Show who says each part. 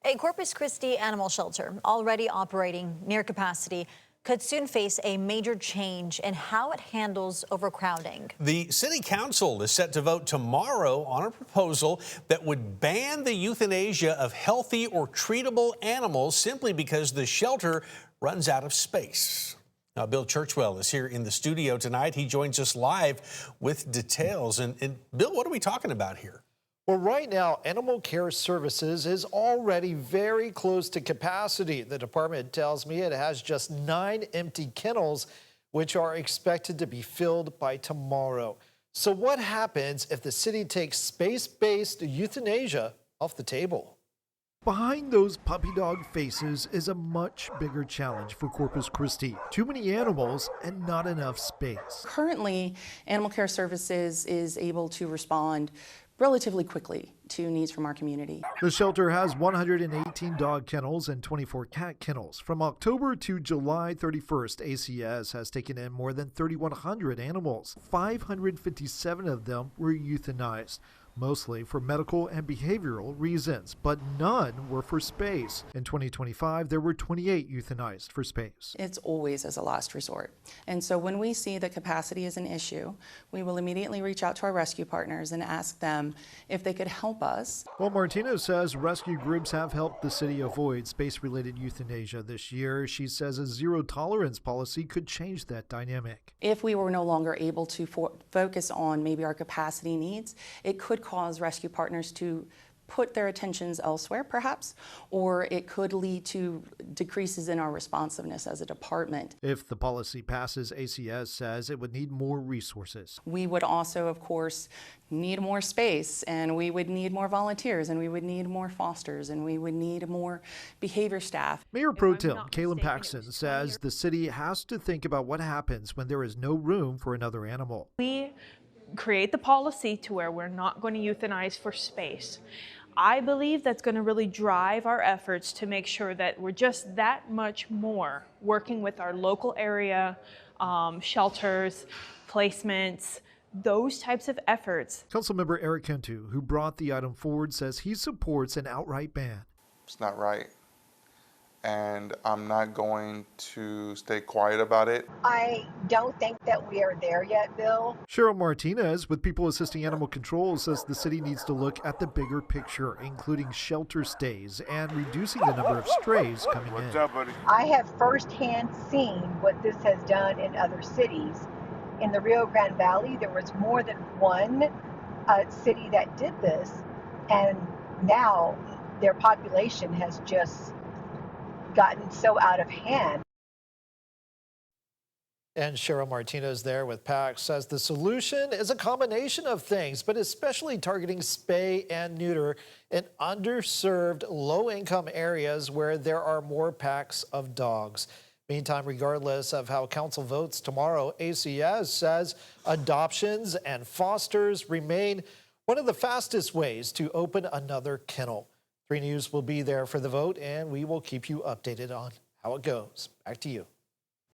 Speaker 1: A Corpus Christi animal shelter, already operating near capacity, could soon face a major change in how it handles overcrowding.
Speaker 2: The City Council is set to vote tomorrow on a proposal that would ban the euthanasia of healthy or treatable animals simply because the shelter runs out of space. Now, Bill Churchwell is here in the studio tonight. He joins us live with details. And Bill, what are we talking about here?
Speaker 3: Well, right now, Animal Care Services is already very close to capacity. The department tells me it has just 9 empty kennels, which are expected to be filled by tomorrow. So what happens if the city takes space-based euthanasia off the table?
Speaker 4: Behind those puppy dog faces is a much bigger challenge for Corpus Christi. Too many animals and not enough space.
Speaker 5: Currently, Animal Care Services is able to respond relatively quickly to needs from our community.
Speaker 4: The shelter has 118 dog kennels and 24 cat kennels. From October to July 31st, ACS has taken in more than 3,100 animals. 557 of them were euthanized, mostly for medical and behavioral reasons, but none were for space. In 2025, there were 28 euthanized for space.
Speaker 5: It's always as a last resort. And so when we see that capacity is an issue, we will immediately reach out to our rescue partners and ask them if they could help us.
Speaker 4: Well, Martinez says rescue groups have helped the city avoid space-related euthanasia this year. She says a zero-tolerance policy could change that dynamic.
Speaker 5: If we were no longer able to focus on maybe our capacity needs, it could cause rescue partners to put their attentions elsewhere, perhaps, or it could lead to decreases in our responsiveness as a department.
Speaker 4: If the policy passes, ACS says it would need more resources.
Speaker 5: We would also, of course, need more space, and we would need more volunteers, and we would need more fosters, and we would need more behavior staff.
Speaker 4: Mayor Pro Tem Kaylin Paxson says the city has to think about what happens when there is no room for another animal.
Speaker 6: We create the policy to where we're not going to euthanize for space. I believe that's going to really drive our efforts to make sure that we're just that much more working with our local area, shelters, placements, those types of efforts.
Speaker 4: Councilmember Eric Cantu, who brought the item forward, says he supports an outright ban.
Speaker 7: It's not right, and I'm not going to stay quiet about it.
Speaker 8: I don't think that we are there yet, Bill.
Speaker 4: Cheryl Martinez with People Assisting Animal Control says the city needs to look at the bigger picture, including shelter stays and reducing the number of strays coming in.
Speaker 7: What's up, buddy?
Speaker 8: I have firsthand seen what this has done in other cities. In the Rio Grande Valley, there was more than one city that did this, and now their population has just gotten so out of hand.
Speaker 3: And Cheryl Martinez there with PAX says the solution is a combination of things, but especially targeting spay and neuter in underserved, low-income areas where there are more packs of dogs. Meantime, regardless of how council votes tomorrow, ACS says adoptions and fosters remain one of the fastest ways to open another kennel. 3 News will be there for the vote, and we will keep you updated on how it goes. Back to you.